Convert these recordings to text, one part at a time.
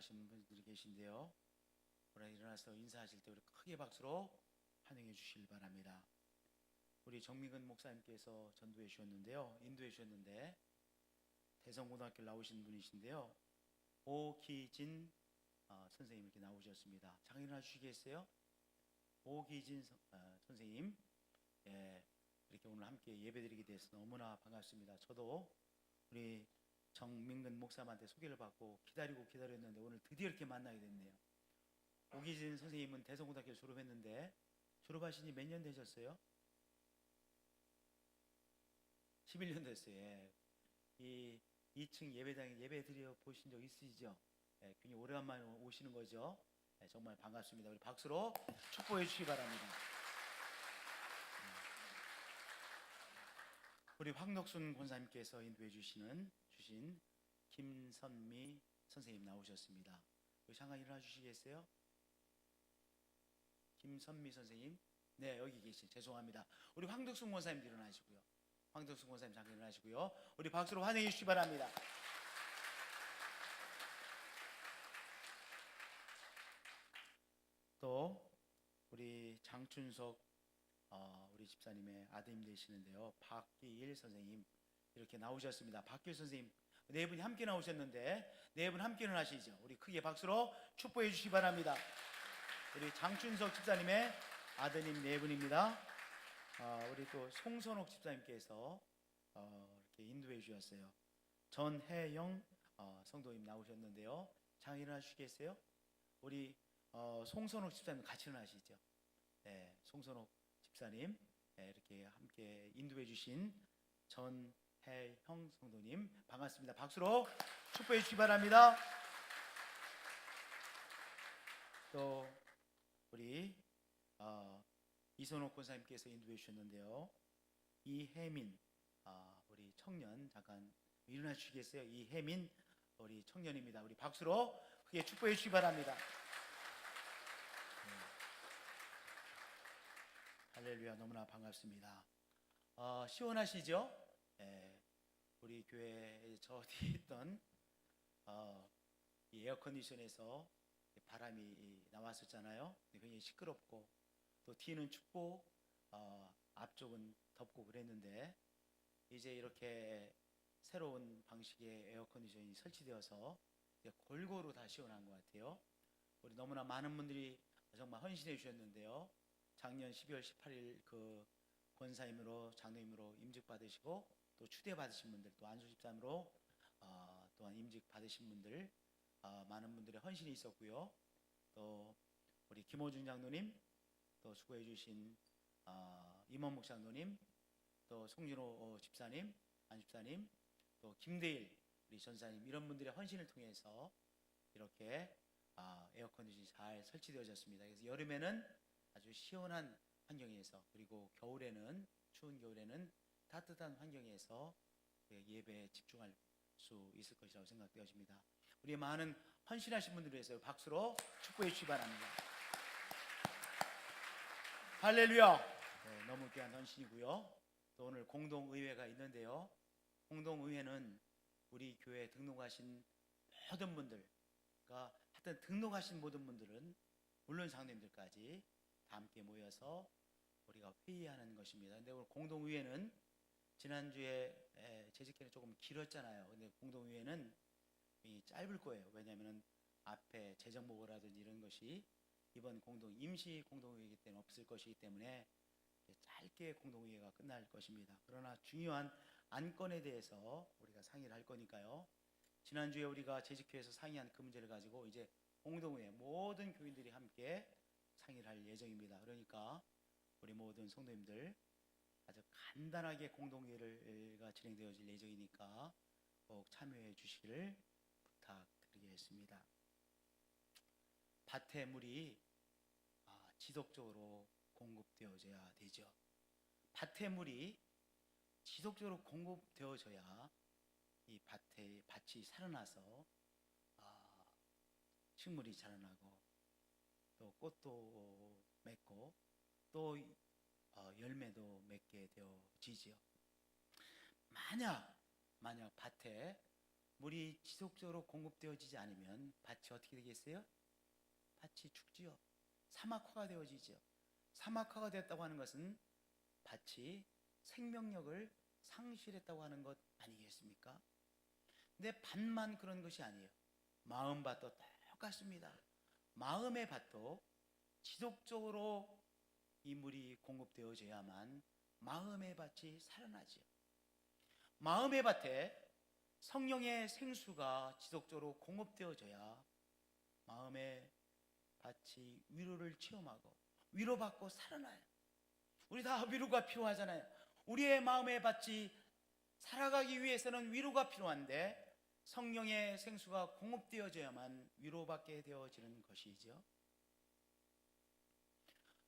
가신 분들이 계신데요. 오늘 일어나서 인사하실 때 우리 크게 박수로 환영해 주시길 바랍니다. 우리 정민근 목사님께서 전도해 주셨는데요. 인도해 주셨는데 대성고등학교 나오신 분이신데요. 오기진 선생님 이렇게 나오셨습니다. 잠깐 일어나 주시겠어요? 오기진 선생님, 예, 이렇게 오늘 함께 예배드리게 돼서 너무나 반갑습니다. 저도 우리 정민근 목사님한테 소개를 받고 기다렸는데 오늘 드디어 이렇게 만나게 됐네요. 오기진 선생님은 대성고등학교 졸업했는데 졸업하신 지 몇 년 되셨어요? 11년 됐어요. 예. 이 2층 예배당에 예배 드려 보신 적 있으시죠? 예, 굉장히 오래간만에 오시는 거죠. 예, 정말 반갑습니다. 우리 박수로 축복해 주시기 바랍니다. 우리 황덕순 권사님께서 인도해 주신 김선미 선생님 나오셨습니다. 여기 잠깐 일어나 주시겠어요? 김선미 선생님, 네, 여기 계시. 죄송합니다. 우리 황덕순 권사님 일어나시고요. 황덕순 권사님 잠깐 일어나시고요. 우리 박수로 환영해 주시기 바랍니다. 또 우리 장춘석 우리 집사님의 아드님 되시는데요. 박기일 선생님 이렇게 나오셨습니다. 박기일 선생님 네 분이 함께 나오셨는데 네 분 함께 일어나시죠. 우리 크게 박수로 축복해 주시기 바랍니다. 우리 장춘석 집사님의 아드님 네 분입니다. 우리 또 송선옥 집사님께서 이렇게 인도해 주셨어요. 전혜영 성도님 나오셨는데요. 잠깐 일어나 주시겠어요? 우리 송선옥 집사님 같이 일어나시죠. 네, 송선옥 집사님, 네, 이렇게 함께 인도해 주신 전혜형 성도님 반갑습니다. 박수로 축복해 주시기 바랍니다. 또 우리 이선옥 권사님께서 인도해 주셨는데요. 이혜민 우리 청년 잠깐 일어나 주시겠어요? 이혜민 우리 청년입니다. 우리 박수로 크게 축복해 주시기 바랍니다. 할렐루야, 너무나 반갑습니다. 시원하시죠? 우리 교회 저 뒤에 있던 이 에어컨디션에서 바람이 나왔었잖아요. 굉장히 시끄럽고 또 뒤는 춥고 앞쪽은 덥고 그랬는데 이제 이렇게 새로운 방식의 에어컨디션이 설치되어서 이제 골고루 다 시원한 것 같아요. 우리 너무나 많은 분들이 정말 헌신해 주셨는데요. 작년 12월 18일 그 권사임으로 장로임으로 임직 받으시고 또 추대 받으신 분들 또 안수 집사님으로 또한 임직 받으신 분들 많은 분들의 헌신이 있었고요. 또 우리 김호준 장로님 또 수고해 주신 임원목 장로님 또 송진호 집사님 안 집사님 또 김대일 우리 전사님 이런 분들의 헌신을 통해서 이렇게 에어컨디션이 잘 설치되어졌습니다. 그래서 여름에는 아주 시원한 환경에서 그리고 겨울에는 추운 겨울에는 따뜻한 환경에서 예배에 집중할 수 있을 것이라고 생각되어집니다. 우리 많은 헌신하신 분들을 위해서 박수로 축복해 주시기 바랍니다. 할렐루야. 네, 너무 귀한 헌신이고요. 또 오늘 공동의회가 있는데요. 공동의회는 우리 교회에 등록하신 모든 분들, 그러니까 하여튼 등록하신 모든 분들은 물론 장로님들까지 다 함께 모여서 우리가 회의하는 것입니다. 근데 오늘 공동의회는 지난주에 재직회는 조금 길었잖아요. 근데 공동의회는 짧을 거예요. 왜냐하면 앞에 재정보고라든지 이런 것이 이번 임시 공동의회이기 때문에 없을 것이기 때문에 짧게 공동의회가 끝날 것입니다. 그러나 중요한 안건에 대해서 우리가 상의를 할 거니까요. 지난주에 우리가 재직회에서 상의한 그 문제를 가지고 이제 공동의회 모든 교인들이 함께 상의를 할 예정입니다. 그러니까 우리 모든 성도님들 아주 간단하게 공동회의가 진행되어질 예정이니까 꼭 참여해 주시기를 부탁드리겠습니다. 밭에 물이 지속적으로 공급되어져야 되죠. 밭에 물이 지속적으로 공급되어져야 이 밭이 살아나서 식물이 자라나고 또 꽃도 맺고 또 열매도 맺게 되어지죠. 만약 밭에 물이 지속적으로 공급되어지지 않으면 밭이 어떻게 되겠어요? 밭이 죽지요. 사막화가 되어지죠. 사막화가 됐다고 하는 것은 밭이 생명력을 상실했다고 하는 것 아니겠습니까? 근데 밭만 그런 것이 아니에요. 마음밭도 똑같습니다. 마음의 밭도 지속적으로 이 물이 공급되어져야만 마음의 밭이 살아나지요. 마음의 밭에 성령의 생수가 지속적으로 공급되어져야 마음의 밭이 위로를 체험하고 위로받고 살아나요. 우리 다 위로가 필요하잖아요. 우리의 마음의 밭이 살아가기 위해서는 위로가 필요한데 성령의 생수가 공급되어져야만 위로받게 되어지는 것이죠.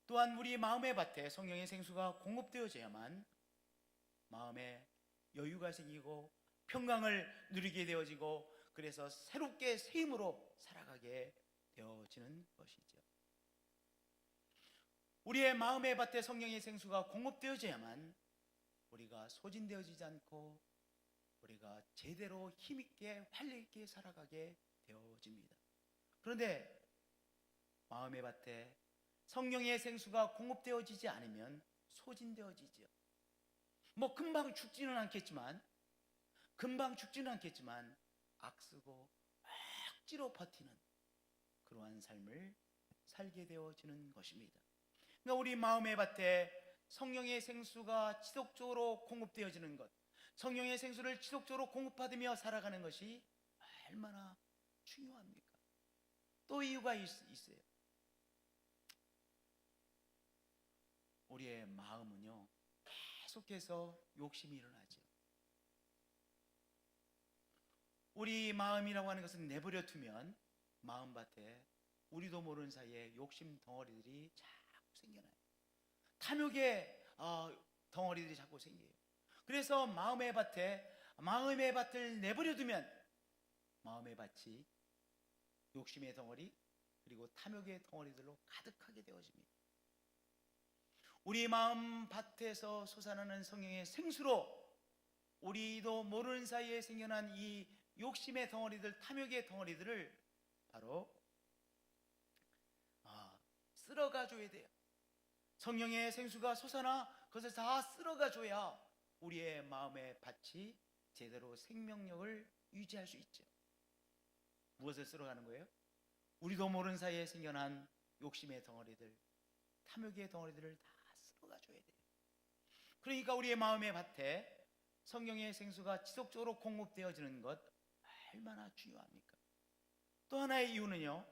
또한 우리 마음의 밭에 성령의 생수가 공급되어져야만 마음에 여유가 생기고 평강을 누리게 되어지고 그래서 새롭게 새 힘으로 살아가게 되어지는 것이죠. 우리의 마음의 밭에 성령의 생수가 공급되어져야만 우리가 소진되어지지 않고 우리가 제대로 힘있게 활력있게 살아가게 되어집니다. 그런데 마음의 밭에 성령의 생수가 공급되어지지 않으면 소진되어지죠. 뭐 금방 죽지는 않겠지만 악쓰고 억지로 버티는 그러한 삶을 살게 되어지는 것입니다. 그러니까 우리 마음의 밭에 성령의 생수가 지속적으로 공급되어지는 것, 성령의 생수를 지속적으로 공급받으며 살아가는 것이 얼마나 중요합니까? 또 이유가 있어요. 우리의 마음은요 계속해서 욕심이 일어나죠. 우리 마음이라고 하는 것은 내버려 두면 마음밭에 우리도 모르는 사이에 욕심 덩어리들이 자꾸 생겨나요. 탐욕의 덩어리들이 자꾸 생겨요. 그래서 마음의 밭을 내버려 두면 마음의 밭이 욕심의 덩어리 그리고 탐욕의 덩어리들로 가득하게 되어집니다. 우리 마음 밭에서 솟아나는 성령의 생수로 우리도 모르는 사이에 생겨난 이 욕심의 덩어리들, 탐욕의 덩어리들을 바로 쓸어가 줘야 돼요. 성령의 생수가 솟아나 그것을 다 쓸어가 줘야 우리의 마음의 밭이 제대로 생명력을 유지할 수 있죠. 무엇을 쓸어가는 거예요? 우리도 모르는 사이에 생겨난 욕심의 덩어리들, 탐욕의 덩어리들을 다 쓸어가 줘야 돼요. 그러니까 우리의 마음의 밭에 성령의 생수가 지속적으로 공급되어지는 것 얼마나 중요합니까? 또 하나의 이유는요,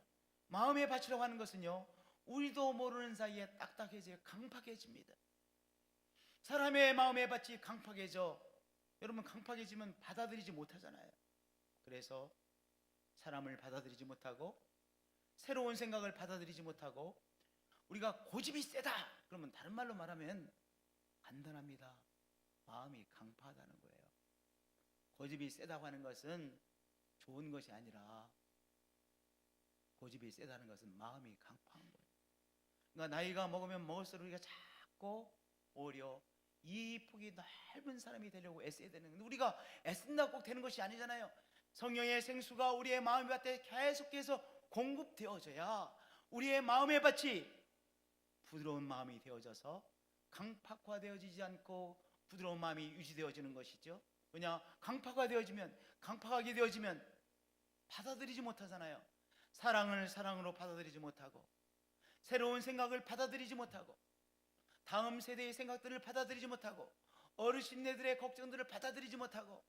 마음의 밭이라고 하는 것은요 우리도 모르는 사이에 딱딱해져 강팍해집니다. 사람의 마음의 밭이 강팍해져, 여러분 강팍해지면 받아들이지 못하잖아요. 그래서 사람을 받아들이지 못하고 새로운 생각을 받아들이지 못하고 우리가 고집이 세다 그러면 다른 말로 말하면 간단합니다. 마음이 강팍하다는 거예요. 고집이 세다고 하는 것은 좋은 것이 아니라 고집이 세다는 것은 마음이 강팍한 거예요. 그러니까 나이가 먹으면 먹을수록 우리가 자꾸 오히려 이쁘게 넓은 사람이 되려고 애써야 되는 건데 우리가 애쓴다고 꼭 되는 것이 아니잖아요. 성령의 생수가 우리의 마음의 밭에 계속해서 공급되어져야 우리의 마음의 밭이 부드러운 마음이 되어져서 강팍화되어지지 않고 부드러운 마음이 유지되어지는 것이죠. 왜냐? 강팍하게 되어지면 받아들이지 못하잖아요. 사랑을 사랑으로 받아들이지 못하고 새로운 생각을 받아들이지 못하고 다음 세대의 생각들을 받아들이지 못하고 어르신네들의 걱정들을 받아들이지 못하고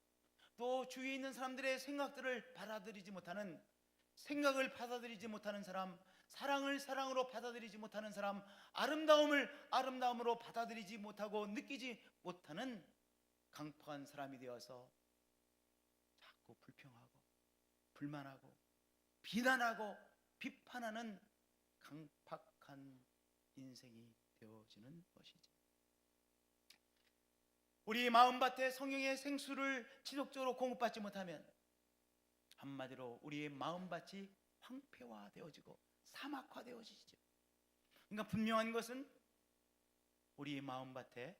또 주위에 있는 사람들의 생각들을 받아들이지 못하는, 생각을 받아들이지 못하는 사람, 사랑을 사랑으로 받아들이지 못하는 사람, 아름다움을 아름다움으로 받아들이지 못하고 느끼지 못하는 강팍한 사람이 되어서 자꾸 불평하고 불만하고 비난하고 비판하는 강팍한 인생이 되어지는 것이죠. 우리 마음밭에 성령의 생수를 지속적으로 공급받지 못하면 한마디로 우리의 마음밭이 황폐화되어지고 사막화되어지죠. 그러니까 분명한 것은 우리 마음밭에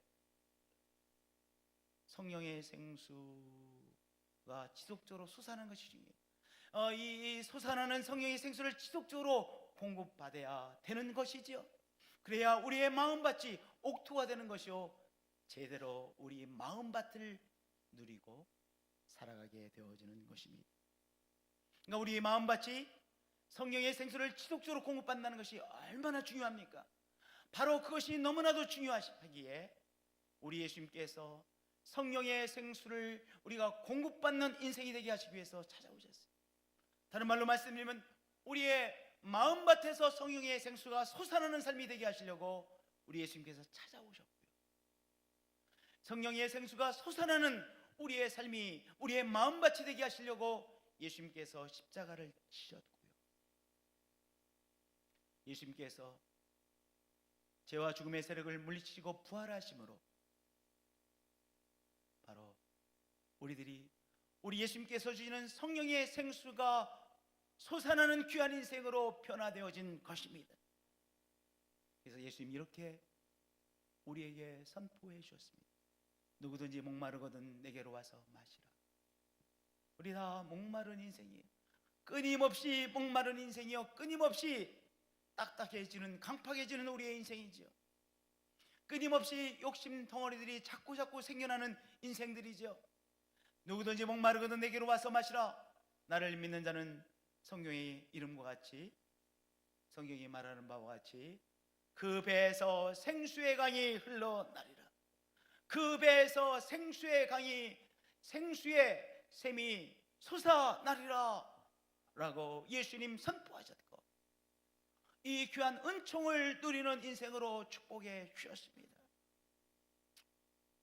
성령의 생수 지속적으로 솟아나는 것이 중요해요. 이 솟아나는 성령의 생수를 지속적으로 공급받아야 되는 것이지요. 그래야 우리의 마음밭이 옥토가 되는 것이요, 제대로 우리 마음밭을 누리고 살아가게 되어지는 것입니다. 그러니까 우리 마음밭이 성령의 생수를 지속적으로 공급받는 것이 얼마나 중요합니까? 바로 그것이 너무나도 중요하기에 우리 예수님께서 성령의 생수를 우리가 공급받는 인생이 되게 하시기 위해서 찾아오셨어요. 다른 말로 말씀드리면 우리의 마음밭에서 성령의 생수가 솟아나는 삶이 되게 하시려고 우리 예수님께서 찾아오셨고요, 성령의 생수가 솟아나는 우리의 삶이 우리의 마음밭이 되게 하시려고 예수님께서 십자가를 지셨고요, 예수님께서 죄와 죽음의 세력을 물리치시고 부활하심으로 바로 우리들이 우리 예수님께서 주시는 성령의 생수가 솟아나는 귀한 인생으로 변화되어진 것입니다. 그래서 예수님이 이렇게 우리에게 선포해 주셨습니다. 누구든지 목마르거든 내게로 와서 마시라. 우리 다 목마른 인생이에요. 끊임없이 목마른 인생이요, 끊임없이 딱딱해지는, 강팍해지는 우리의 인생이죠. 끊임없이 욕심 덩어리들이 자꾸 생겨나는 인생들이죠. 누구든지 목마르거든 내게로 와서 마시라. 나를 믿는 자는 성경의 이름과 같이, 성경이 말하는 바와 같이 그 배에서 생수의 강이 흘러나리라. 그 배에서 생수의 강이, 생수의 샘이 솟아나리라 라고 예수님 선포하셨고, 이 귀한 은총을 누리는 인생으로 축복해 주셨습니다.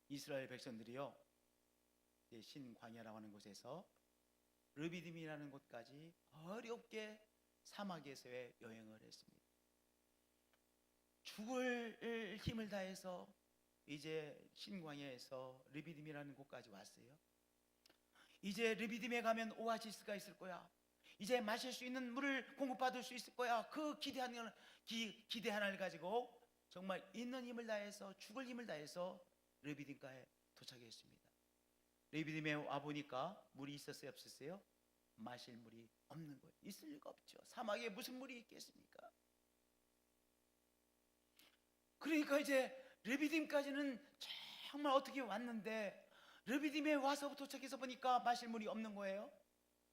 이스라엘 백성들이요, 신광야라고 하는 곳에서 르비딤이라는 곳까지 어렵게 사막에서의 여행을 했습니다. 죽을 힘을 다해서 이제 신광야에서 르비딤이라는 곳까지 왔어요. 이제 르비딤에 가면 오아시스가 있을 거야, 이제 마실 수 있는 물을 공급받을 수 있을 거야, 그 기대 하나를 가지고 정말 있는 힘을 다해서, 죽을 힘을 다해서 르비딤가에 도착했습니다. 르비딤에 와보니까 물이 있었어요, 없었어요? 마실 물이 없는 거예요. 있을 리가 없죠. 사막에 무슨 물이 있겠습니까? 그러니까 이제 르비딤까지는 정말 어떻게 왔는데, 르비딤에 와서 도착해서 보니까 마실 물이 없는 거예요.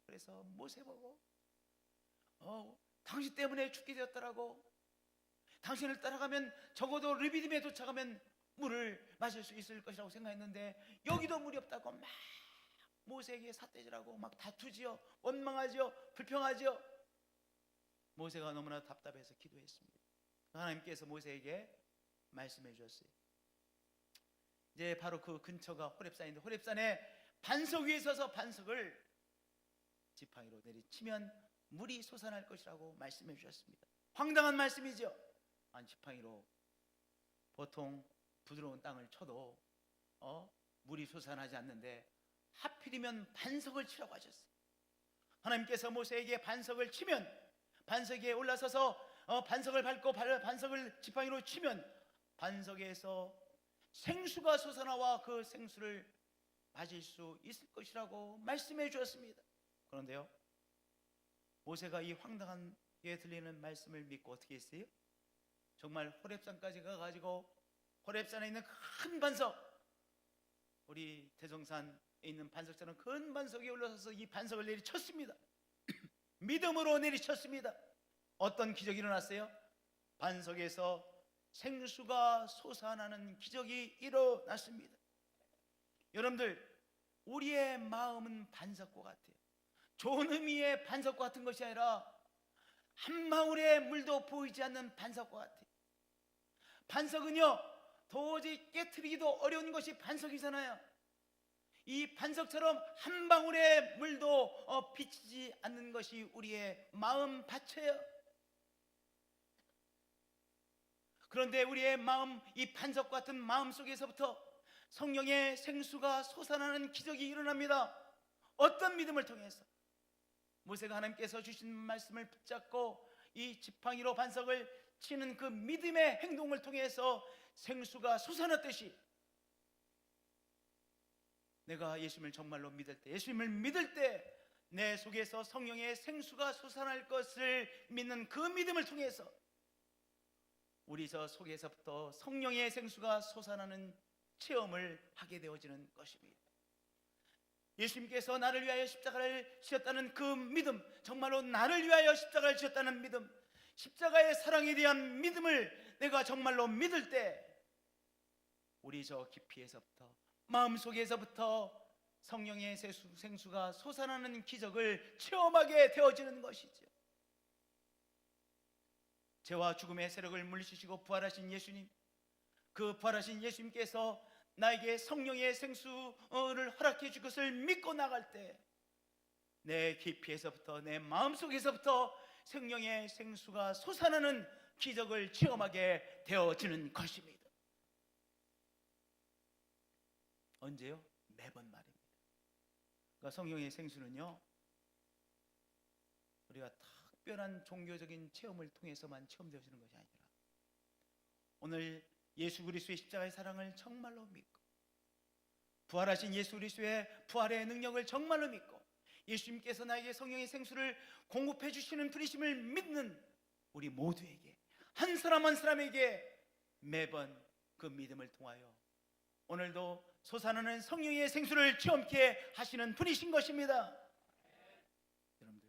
그래서 모세 보고 당신 때문에 죽게 되었더라고. 당신을 따라가면 적어도 르비딤에 도착하면 물을 마실 수 있을 것이라고 생각했는데 여기도 물이 없다고 막 모세에게 삿대질하고 막 다투지요, 원망하지요, 불평하지요. 모세가 너무나 답답해서 기도했습니다. 하나님께서 모세에게 말씀해 주셨어요. 이제 바로 그 근처가 호렙산인데, 호렙산에 반석 위에 서서 반석을 지팡이로 내리치면 물이 솟아날 것이라고 말씀해 주셨습니다. 황당한 말씀이죠. 지팡이로 보통 부드러운 땅을 쳐도 물이 솟아나지 않는데 하필이면 반석을 치라고 하셨어요. 하나님께서 모세에게 반석을 치면, 반석에 올라서서 반석을 밟고 반석을 지팡이로 치면 반석에서 생수가 솟아나와 그 생수를 마실 수 있을 것이라고 말씀해 주었습니다. 그런데요, 모세가 이 황당하게 들리는 말씀을 믿고 어떻게 했어요? 정말 호렙산까지 가가지고 호렙산에 있는 큰 반석, 우리 대성산에 있는 반석처럼 큰 반석에 올라서서 이 반석을 내리쳤습니다. 믿음으로 내리쳤습니다. 어떤 기적이 일어났어요? 반석에서 생수가 솟아나는 기적이 일어났습니다. 여러분들, 우리의 마음은 반석과 같아요. 좋은 의미의 반석과 같은 것이 아니라 한 방울의 물도 보이지 않는 반석과 같아요. 반석은요, 도저히 깨트리기도 어려운 것이 반석이잖아요. 이 반석처럼 한 방울의 물도 비치지 않는 것이 우리의 마음 밭이에요. 그런데 우리의 마음, 이 반석 같은 마음 속에서부터 성령의 생수가 솟아나는 기적이 일어납니다. 어떤 믿음을 통해서? 모세가 하나님께서 주신 말씀을 붙잡고 이 지팡이로 반석을 치는 그 믿음의 행동을 통해서 생수가 솟아났듯이 내가 예수님을 정말로 믿을 때, 예수님을 믿을 때 내 속에서 성령의 생수가 솟아날 것을 믿는 그 믿음을 통해서 우리 저 속에서부터 성령의 생수가 솟아나는 체험을 하게 되어지는 것입니다. 예수님께서 나를 위하여 십자가를 지었다는 그 믿음, 정말로 나를 위하여 십자가를 지었다는 믿음, 십자가의 사랑에 대한 믿음을 내가 정말로 믿을 때 우리 저 깊이에서부터, 마음속에서부터 성령의 생수가 솟아나는 기적을 체험하게 되어지는 것이죠. 죄와 죽음의 세력을 물리치시고 부활하신 예수님, 그 부활하신 예수님께서 나에게 성령의 생수를 허락해 줄 것을 믿고 나갈 때 내 깊이에서부터, 내 마음속에서부터 성령의 생수가 솟아나는 기적을 체험하게 되어지는 것입니다. 언제요? 매번 말입니다. 그러니까 성령의 생수는요, 우리가 특별한 종교적인 체험을 통해서만 체험되어지는 것이 아니라 오늘 예수 그리스도의 십자가의 사랑을 정말로 믿고 부활하신 예수 그리스도의 부활의 능력을 정말로 믿고 예수님께서 나에게 성령의 생수를 공급해 주시는 분이심을 믿는 우리 모두에게, 한 사람 한 사람에게 매번 그 믿음을 통하여 오늘도 솟아나는 성령의 생수를 체험케 하시는 분이신 것입니다. 여러분들,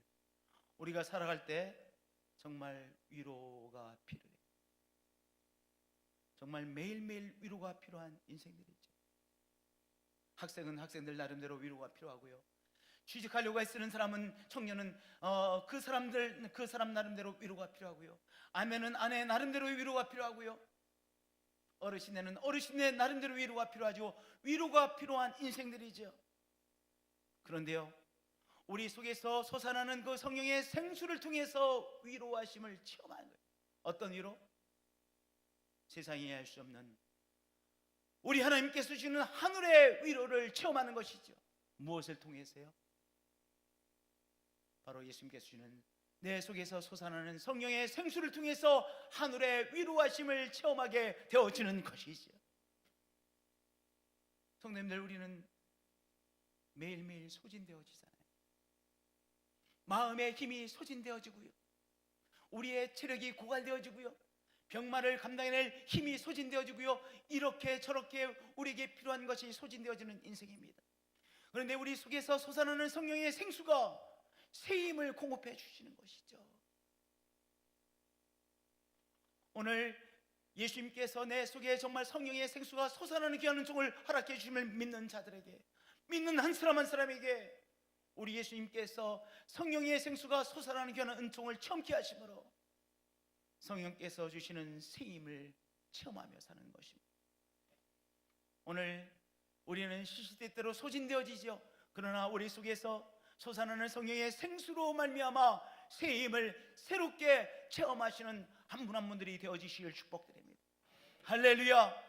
우리가 살아갈 때 정말 위로가 필요해요. 정말 매일매일 위로가 필요한 인생들이죠. 학생은 학생들 나름대로 위로가 필요하고요, 취직하려고 애쓰는 사람은, 청년은 그 사람 나름대로 위로가 필요하고요, 아내는 아내 나름대로 위로가 필요하고요, 어르신네는 어르신네 나름대로 위로가 필요하죠. 위로가 필요한 인생들이죠. 그런데요, 우리 속에서 솟아나는 그 성령의 생수를 통해서 위로하심을 체험하는 거예요. 어떤 위로? 세상이 알 수 없는 우리 하나님께서 주시는 하늘의 위로를 체험하는 것이죠. 무엇을 통해서요? 바로 예수님께서 주시는 내 속에서 솟아나는 성령의 생수를 통해서 하늘의 위로하심을 체험하게 되어지는 것이죠. 성도님들, 우리는 매일매일 소진되어지잖아요. 마음의 힘이 소진되어지고요, 우리의 체력이 고갈되어지고요, 병마를 감당해낼 힘이 소진되어지고요, 이렇게 저렇게 우리에게 필요한 것이 소진되어지는 인생입니다. 그런데 우리 속에서 솟아나는 성령의 생수가 새 힘을 공급해 주시는 것이죠. 오늘 예수님께서 내 속에 정말 성령의 생수가 솟아나는 귀한 은총을 허락해 주심을 믿는 자들에게, 믿는 한 사람 한 사람에게 우리 예수님께서 성령의 생수가 솟아나는 귀한 은총을 체험케 하심으로 성령께서 주시는 새 힘을 체험하며 사는 것입니다. 오늘 우리는 시시때때로 소진되어지죠. 그러나 우리 속에서 솟아나는 성령의 생수로 말미암아 새 힘을 새롭게 체험하시는 한 분 한 분들이 되어지시길 축복드립니다. 할렐루야.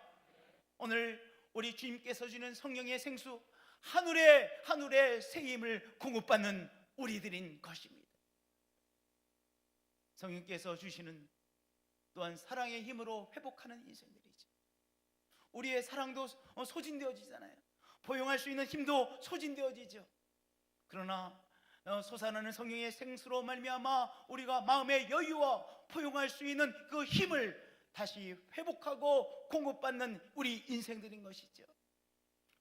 오늘 우리 주님께서 주는 성령의 생수, 하늘의 새 힘을 공급받는 우리들인 것입니다. 성령께서 주시는 또한 사랑의 힘으로 회복하는 인생들이죠. 우리의 사랑도 소진되어지잖아요. 포용할 수 있는 힘도 소진되어지죠. 그러나 솟아나는 성령의 생수로 말미암아 우리가 마음의 여유와 포용할 수 있는 그 힘을 다시 회복하고 공급받는 우리 인생들인 것이죠.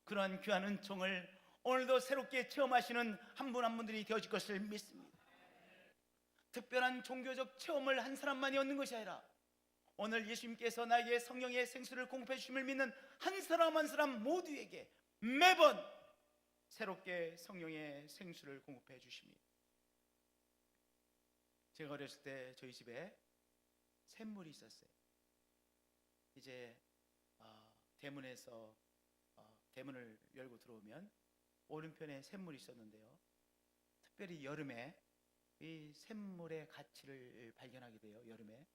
그러한 귀한 은총을 오늘도 새롭게 체험하시는 한 분 한 분들이 되어질 것을 믿습니다. 특별한 종교적 체험을 한 사람만이 얻는 것이 아니라 오늘 예수님께서 나에게 성령의 생수를 공급해 주심을 믿는 한 사람 한 사람 모두에게 매번 새롭게 성령의 생수를 공급해 주십니다. 제가 어렸을 때 저희 집에 샘물이 있었어요. 이제 대문에서 대문을 열고 들어오면 오른편에 샘물이 있었는데요, 특별히 여름에 이 샘물의 가치를 발견하게 돼요. 여름에,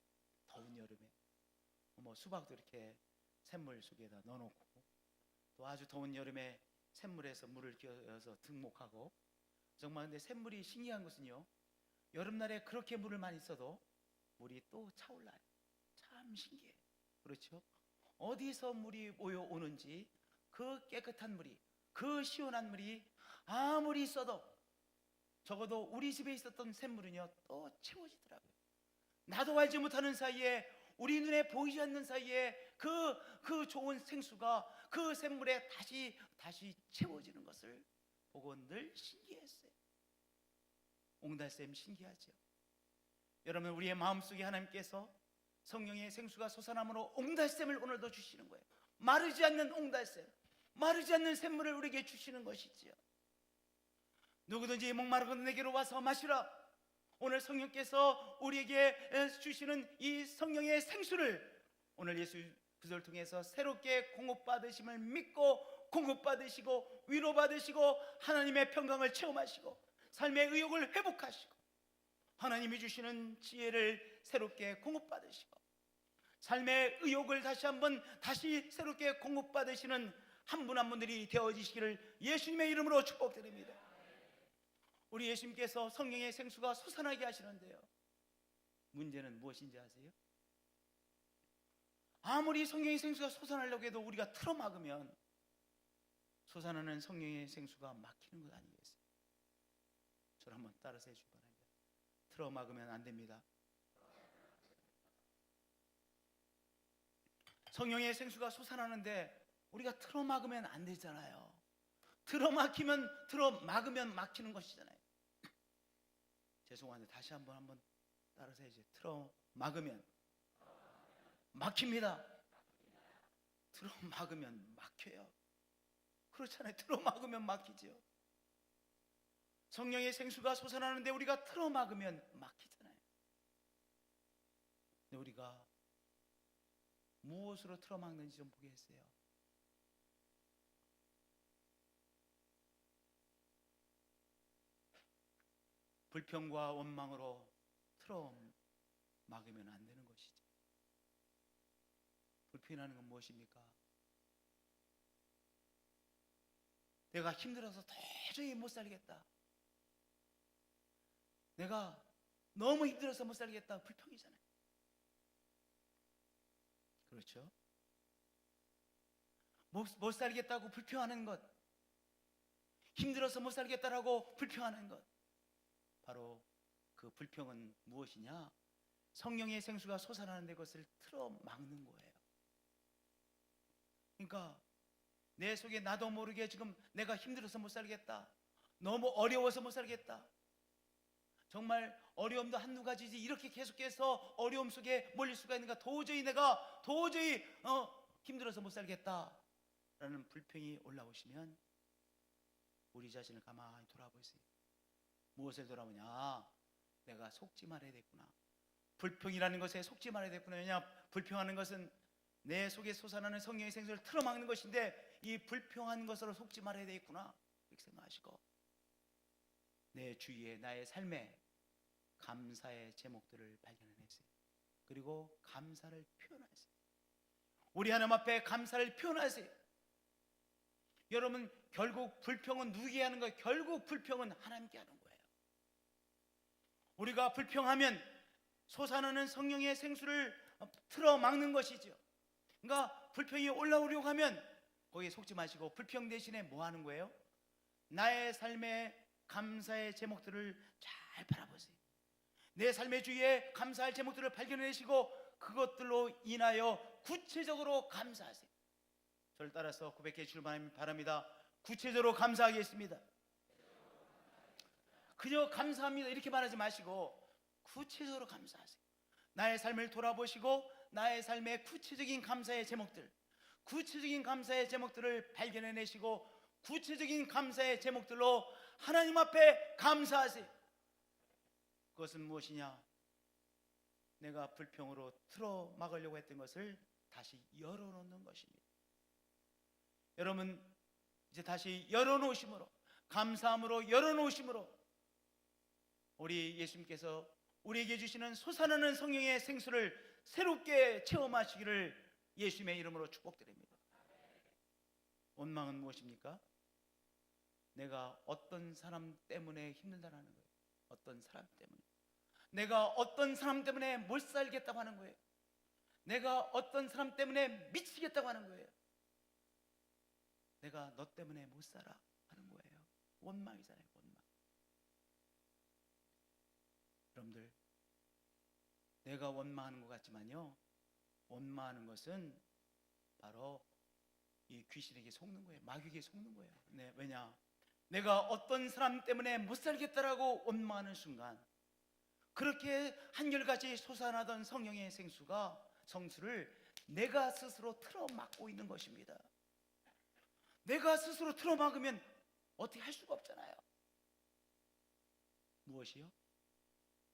더운 여름에 수박도 이렇게 샘물 속에다 넣어놓고, 또 아주 더운 여름에 샘물에서 물을 끼워서 등목하고, 정말 근데 샘물이 신기한 것은요, 여름날에 그렇게 물을 많이 써도 물이 또 차올라요. 참 신기해요. 그렇죠? 어디서 물이 모여오는지 그 깨끗한 물이 그 시원한 물이 아무리 있어도 적어도 우리 집에 있었던 샘물은요 또 채워지더라고요. 나도 알지 못하는 사이에, 우리 눈에 보이지 않는 사이에 그 좋은 생수가 그 샘물에 다시 채워지는 것을 보고 늘 신기했어요. 옹달샘 신기하죠. 여러분, 우리의 마음속에 하나님께서 성령의 생수가 솟아남으로 옹달샘을 오늘도 주시는 거예요. 마르지 않는 옹달샘, 마르지 않는 샘물을 우리에게 주시는 것이지요. 누구든지 목마르거든 내게로 와서 마시라. 오늘 성령께서 우리에게 주시는 이 성령의 생수를 오늘 예수 그리스도를 통해서 새롭게 공급받으심을 믿고 공급받으시고 위로받으시고 하나님의 평강을 체험하시고 삶의 의욕을 회복하시고 하나님이 주시는 지혜를 새롭게 공급받으시고 삶의 의욕을 다시 새롭게 공급받으시는 한 분 한 분들이 되어지시기를 예수님의 이름으로 축복드립니다. 우리 예수님께서 성령의 생수가 솟아나게 하시는데요, 문제는 무엇인지 아세요? 아무리 성령의 생수가 솟아나려고 해도 우리가 틀어막으면 솟아나는 성령의 생수가 막히는 것 아니겠어요? 저를 한번 따라서 해주기 바랍니다. 틀어막으면 안 됩니다. 성령의 생수가 솟아나는데 우리가 틀어막으면 안 되잖아요. 틀어막으면 막히는 것이잖아요. 죄송한데 다시 한번 따라서 해야지. 틀어막으면 막힙니다. 틀어막으면 막혀요. 그렇잖아요. 틀어막으면 막히죠. 성령의 생수가 솟아나는데 우리가 틀어막으면 막히잖아요. 근데 우리가 무엇으로 틀어막는지 좀 보겠어요. 불평과 원망으로 틀어막으면 안 되는 것이죠. 불평이라는 건 무엇입니까? 내가 힘들어서 도저히 못 살겠다, 내가 너무 힘들어서 못 살겠다, 불평이잖아요. 그렇죠? 못 살겠다고 불평하는 것, 힘들어서 못 살겠다라고 불평하는 것, 바로 그 불평은 무엇이냐? 성령의 생수가 솟아나는데 그것을 틀어막는 거예요. 그러니까 내 속에 나도 모르게 지금 내가 힘들어서 못 살겠다, 너무 어려워서 못 살겠다, 정말 어려움도 한두 가지지 이렇게 계속해서 어려움 속에 몰릴 수가 있는가, 내가 도저히 힘들어서 못 살겠다라는 불평이 올라오시면 우리 자신을 가만히 돌아보세요. 무엇을 돌아보냐? 내가 속지 말아야 되겠구나. 불평이라는 것에 속지 말아야 되겠구나. 왜냐? 불평하는 것은 내 속에 솟아나는 성령의 생수를 틀어막는 것인데 이 불평한 것으로 속지 말아야 되겠구나, 이렇게 생각하시고 내 주위에 나의 삶에 감사의 제목들을 발견해내세요. 그리고 감사를 표현하세요. 우리 하나님 앞에 감사를 표현하세요. 여러분, 결국 불평은 누구에게 하는 거예요? 결국 불평은 하나님께 하는 거예요. 우리가 불평하면 솟아나는 성령의 생수를 틀어막는 것이죠. 그러니까 불평이 올라오려고 하면 거기에 속지 마시고 불평 대신에 뭐 하는 거예요? 나의 삶의 감사의 제목들을 잘 바라보세요. 내 삶의 주위에 감사할 제목들을 발견해내시고 그것들로 인하여 구체적으로 감사하세요. 저를 따라서 고백해 주길 바랍니다. 구체적으로 감사하겠습니다. 그저 감사합니다 이렇게 말하지 마시고 구체적으로 감사하세요. 나의 삶을 돌아보시고 나의 삶의 구체적인 감사의 제목들을 발견해내시고 구체적인 감사의 제목들로 하나님 앞에 감사하세요. 그것은 무엇이냐? 내가 불평으로 틀어막으려고 했던 것을 다시 열어놓는 것입니다. 여러분, 이제 다시 열어놓으심으로, 감사함으로 열어놓으심으로 우리 예수님께서 우리에게 주시는 솟아나는 성령의 생수를 새롭게 체험하시기를 예수님의 이름으로 축복드립니다. 원망은 무엇입니까? 내가 어떤 사람 때문에 힘들다라는 거예요. 어떤 사람 때문에, 내가 어떤 사람 때문에 못 살겠다고 하는 거예요. 내가 어떤 사람 때문에 미치겠다고 하는 거예요. 내가 너 때문에 못 살아 하는 거예요. 원망이잖아요, 원망. 여러분들, 내가 원망하는 것 같지만요, 원망하는 것은 바로 이 귀신에게 속는 거예요. 마귀에게 속는 거예요. 네, 왜냐? 내가 어떤 사람 때문에 못 살겠다라고 원망하는 순간, 그렇게 한결같이 솟아나던 성령의 성수를 내가 스스로 틀어막고 있는 것입니다. 내가 스스로 틀어막으면 어떻게 할 수가 없잖아요. 무엇이요?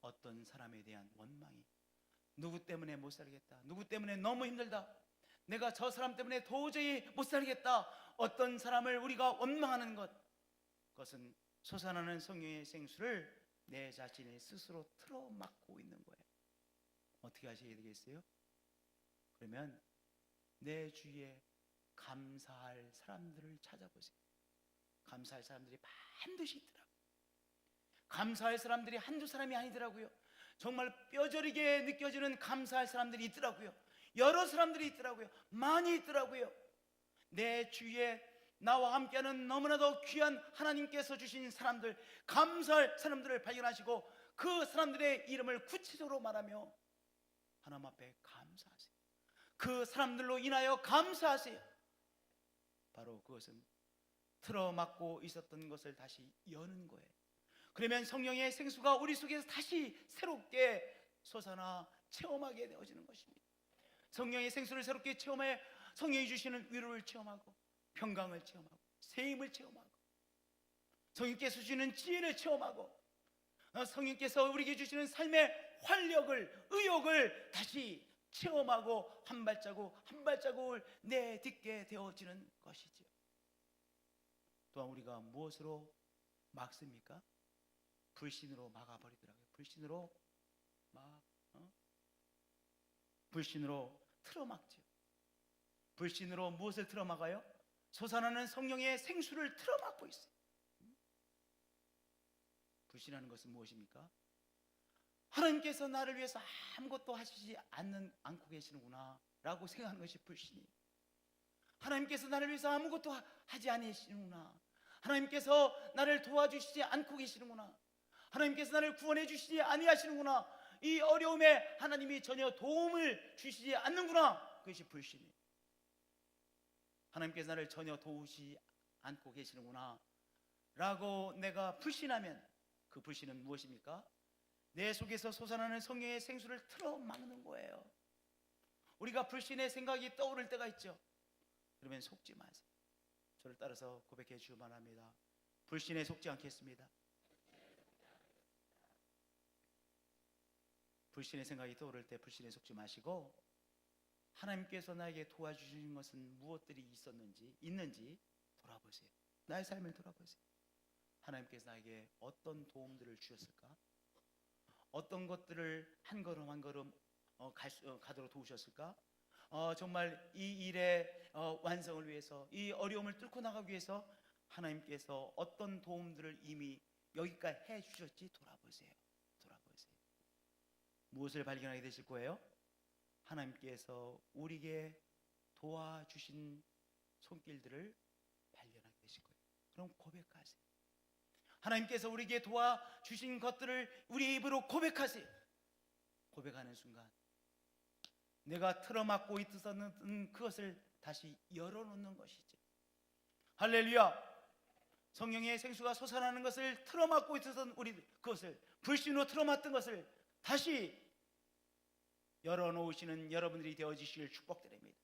어떤 사람에 대한 원망이, 누구 때문에 못 살겠다, 누구 때문에 너무 힘들다, 내가 저 사람 때문에 도저히 못 살겠다, 어떤 사람을 우리가 원망하는 그것은 솟아나는 성령의 생수를 내 자신이 스스로 틀어막고 있는 거예요. 어떻게 하셔야 되겠어요? 그러면 내 주위에 감사할 사람들을 찾아보세요. 감사할 사람들이 반드시 있더라고요. 감사할 사람들이 한두 사람이 아니더라고요. 정말 뼈저리게 느껴지는 감사할 사람들이 있더라고요. 여러 사람들이 있더라고요. 많이 있더라고요. 내 주위에 나와 함께하는 너무나도 귀한 하나님께서 주신 사람들, 감사할 사람들을 발견하시고 그 사람들의 이름을 구체적으로 말하며 하나님 앞에 감사하세요. 그 사람들로 인하여 감사하세요. 바로 그것은 틀어막고 있었던 것을 다시 여는 거예요. 그러면 성령의 생수가 우리 속에서 다시 새롭게 솟아나 체험하게 되어지는 것입니다. 성령의 생수를 새롭게 체험해 성령이 주시는 위로를 체험하고 평강을 체험하고 세임을 체험하고 성령께서 주시는 지혜를 체험하고 성령께서 우리에게 주시는 삶의 활력을, 의욕을 다시 체험하고 한 발자국을 내딛게 되어지는 것이죠. 또한 우리가 무엇으로 막습니까? 불신으로 막아버리더라고요. 불신으로 틀어막죠. 불신으로 무엇을 틀어막아요? 솟아나는 성령의 생수를 틀어막고 있어요. 불신하는 것은 무엇입니까? 하나님께서 나를 위해서 아무것도 하시지 않고 계시는구나 라고 생각하는 것이 불신이에요. 하나님께서 나를 위해서 아무것도 하지 않으시는구나, 하나님께서 나를 도와주시지 않고 계시는구나, 하나님께서 나를 구원해 주시지 아니하시는구나, 이 어려움에 하나님이 전혀 도움을 주시지 않는구나, 그것이 불신이에요. 하나님께서 나를 전혀 도우시지 않고 계시는구나 라고 내가 불신하면 그 불신은 무엇입니까? 내 속에서 솟아나는 성령의 생수를 틀어막는 거예요. 우리가 불신의 생각이 떠오를 때가 있죠. 그러면 속지 마세요. 저를 따라서 고백해 주시기 바랍니다. 불신에 속지 않겠습니다. 불신의 생각이 떠오를 때 불신에 속지 마시고 하나님께서 나에게 도와주신 것은 무엇들이 있는지 돌아보세요. 나의 삶을 돌아보세요. 하나님께서 나에게 어떤 도움들을 주셨을까? 어떤 것들을 한 걸음 한 걸음 가도록 도우셨을까? 정말 이 일의 완성을 위해서, 이 어려움을 뚫고 나가기 위해서 하나님께서 어떤 도움들을 이미 여기까지 해주셨지 돌아보세요. 무엇을 발견하게 되실 거예요? 하나님께서 우리에게 도와주신 손길들을 발견하게 되실 거예요. 그럼 고백하세요. 하나님께서 우리에게 도와주신 것들을 우리 입으로 고백하세요. 고백하는 순간 내가 틀어막고 있었던 그것을 다시 열어놓는 것이죠. 할렐루야. 성령의 생수가 솟아나는 것을 틀어막고 있었던 그것을, 불신으로 틀어막던 것을 다시 열어놓으시는 여러분들이 되어주시길 축복드립니다.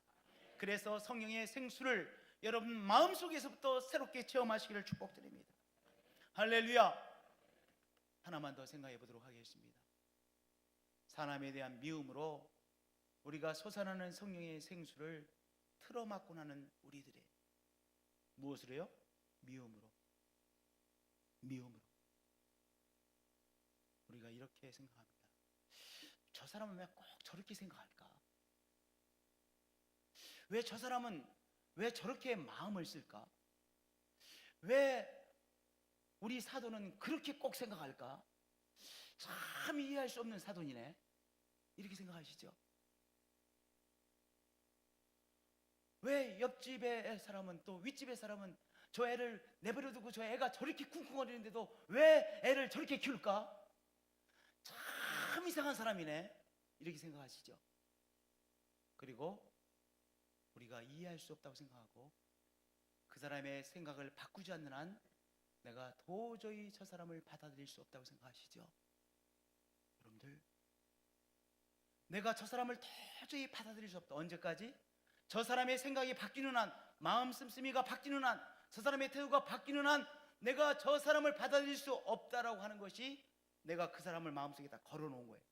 그래서 성령의 생수를 여러분 마음속에서부터 새롭게 체험하시기를 축복드립니다. 할렐루야. 하나만 더 생각해 보도록 하겠습니다. 사람에 대한 미움으로 우리가 솟아나는 성령의 생수를 틀어막고 나는 우리들의 무엇으로요? 미움으로. 우리가 이렇게 생각합니다. 저 사람은 왜 꼭 저렇게 생각할까? 왜 저 사람은 왜 저렇게 마음을 쓸까? 왜 우리 사도는 그렇게 꼭 생각할까? 참 이해할 수 없는 사돈이네. 이렇게 생각하시죠? 왜 옆집의 사람은 또 윗집의 사람은 저 애를 내버려두고 저 애가 저렇게 쿵쿵거리는데도 왜 애를 저렇게 키울까? 참 이상한 사람이네, 이렇게 생각하시죠. 그리고 우리가 이해할 수 없다고 생각하고 그 사람의 생각을 바꾸지 않는 한 내가 도저히 저 사람을 받아들일 수 없다고 생각하시죠. 여러분들, 내가 저 사람을 도저히 받아들일 수 없다. 언제까지? 저 사람의 생각이 바뀌는 한, 마음 씀씀이가 바뀌는 한, 저 사람의 태도가 바뀌는 한 내가 저 사람을 받아들일 수 없다라고 하는 것이 내가 그 사람을 마음속에 다 걸어놓은 거예요.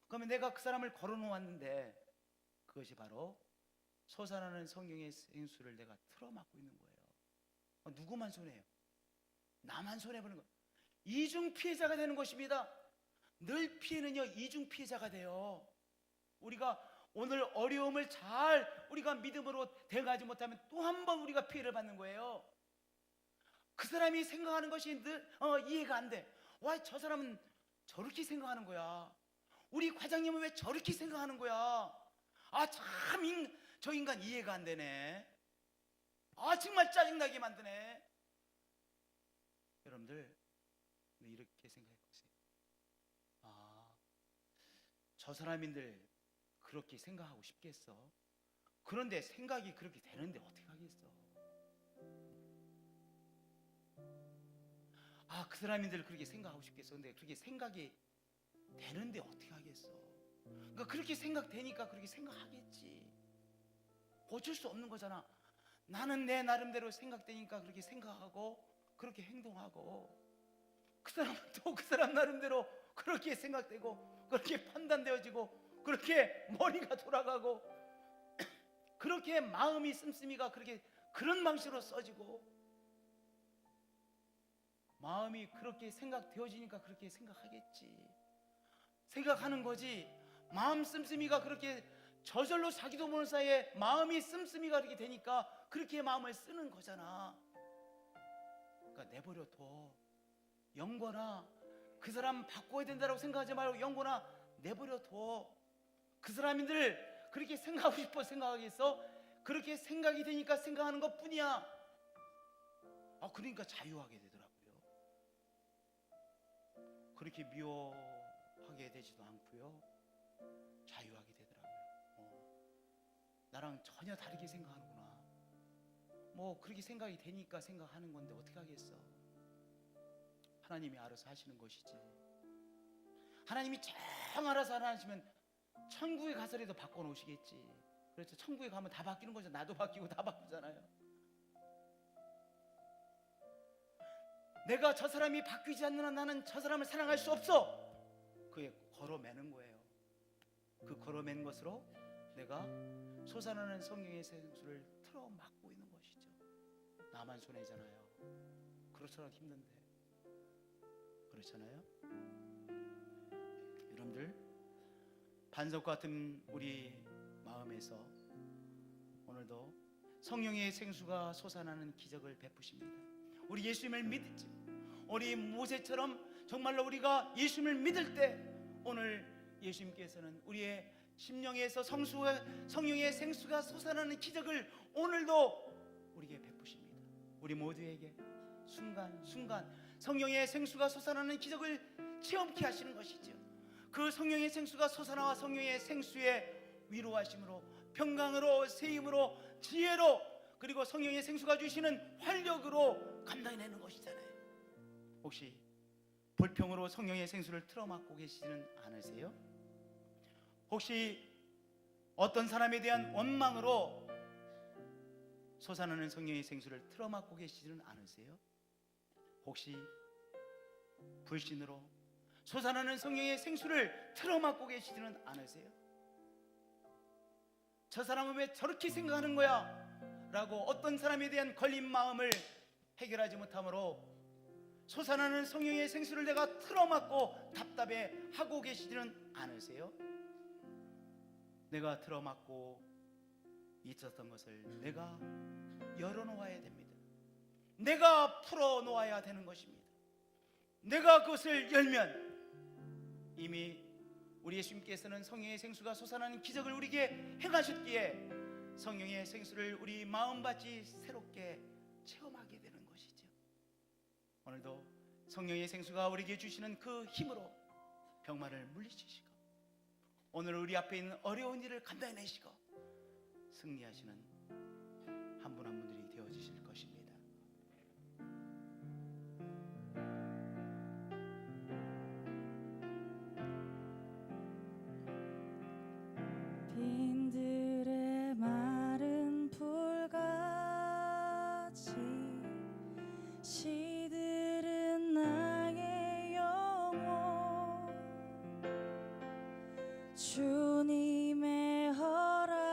그러면 내가 그 사람을 걸어놓았는데 그것이 바로 솟아나는 성령의 생수를 내가 틀어막고 있는 거예요. 누구만 손해요? 나만 손해보는 거예요. 이중 피해자가 되는 것입니다. 늘 피해는요, 이중 피해자가 돼요. 우리가 오늘 어려움을 잘 우리가 믿음으로 대응하지 못하면 또 한 번 우리가 피해를 받는 거예요. 그 사람이 생각하는 것이 늘 이해가 안 돼. 와, 저 사람은 저렇게 생각하는 거야. 우리 과장님은 왜 저렇게 생각하는 거야? 아, 참 저 인간 이해가 안 되네. 아, 정말 짜증나게 만드네. 여러분들, 이렇게 생각해 보세요. 아, 저 사람인들 그렇게 생각하고 싶겠어? 그런데 생각이 그렇게 되는데 어떻게 하겠어? 아, 그 사람인들 그렇게 생각하고 싶겠어? 근데 그렇게 생각이 되는데 어떻게 하겠어? 그러니까 그렇게 생각되니까 그렇게 생각하겠지. 어쩔 수 없는 거잖아. 나는 내 나름대로 생각되니까 그렇게 생각하고 그렇게 행동하고, 그 사람은 또 그 사람 나름대로 그렇게 생각되고 그렇게 판단되어지고 그렇게 머리가 돌아가고 그렇게 마음이 씀씀이가 그렇게 그런 방식으로 써지고, 마음이 그렇게 생각되어지니까 그렇게 생각하겠지. 생각하는 거지. 마음 씀씀이가 그렇게 저절로 자기도 모르는 사이에 마음이 씀씀이가 그렇게 되니까 그렇게 마음을 쓰는 거잖아. 그러니까 내버려둬. 영권아, 그 사람 바꿔야 된다고 생각하지 말고 영권아, 내버려둬. 그 사람인들 그렇게 생각하고 싶어 생각하겠어? 그렇게 생각이 되니까 생각하는 것 뿐이야. 그러니까 자유하게 되더라고요. 그렇게 미워하게 되지도 않고요, 자유하게 되더라고요. 나랑 전혀 다르게 생각하는구나. 그렇게 생각이 되니까 생각하는 건데 어떻게 하겠어? 하나님이 알아서 하시는 것이지. 하나님이 정 알아서 하시면 천국에 가서라도 바꿔놓으시겠지. 그렇죠? 천국에 가면 다 바뀌는 거죠. 나도 바뀌고 다 바꾸잖아요. 내가 저 사람이 바뀌지 않는 한 나는 저 사람을 사랑할 수 없어. 그게 걸어매는 거예요. 그 걸어맨 것으로 내가 솟아나는 성령의 생수를 틀어막고 있는 것이죠. 나만 손해잖아요. 그렇잖아, 힘든데. 그렇잖아요. 여러분들, 반석 같은 우리 마음에서 오늘도 성령의 생수가 솟아나는 기적을 베푸십니다. 우리 예수님을 믿지, 우리 모세처럼 정말로 우리가 예수님을 믿을 때 오늘 예수님께서는 우리의 심령에서 성령의 생수가 솟아나는 기적을 오늘도 우리에게 베푸십니다. 우리 모두에게 순간순간 성령의 생수가 솟아나는 기적을 체험케 하시는 것이죠. 그 성령의 생수가 솟아나와 성령의 생수의 위로하심으로, 평강으로, 세임으로, 지혜로, 그리고 성령의 생수가 주시는 활력으로 감당해내는 것이잖아요. 혹시 불평으로 성령의 생수를 틀어막고 계시지는 않으세요? 혹시 어떤 사람에 대한 원망으로 솟아나는 성령의 생수를 틀어막고 계시지는 않으세요? 혹시 불신으로 솟아나는 성령의 생수를 틀어막고 계시지는 않으세요? 저 사람은 왜 저렇게 생각하는 거야? 라고 어떤 사람에 대한 걸린 마음을 해결하지 못함으로 솟아나는 성령의 생수를 내가 틀어막고 답답해 하고 계시지는 않으세요? 내가 틀어막고 있었던 것을 내가 열어놓아야 됩니다. 내가 풀어놓아야 되는 것입니다. 내가 그것을 열면 이미 우리 예수님께서는 성령의 생수가 솟아나는 기적을 우리에게 행하셨기에 성령의 생수를 우리 마음밭이 새롭게 체험하게 되는 것이죠. 오늘도 성령의 생수가 우리에게 주시는 그 힘으로 병만을 물리치시고 오늘 우리 앞에 있는 어려운 일을 감당해내시고 승리하시는 한 분 한 분들이 되어지실 것입니다. 빈들의 마른 풀같이 시들은 나의 영혼 주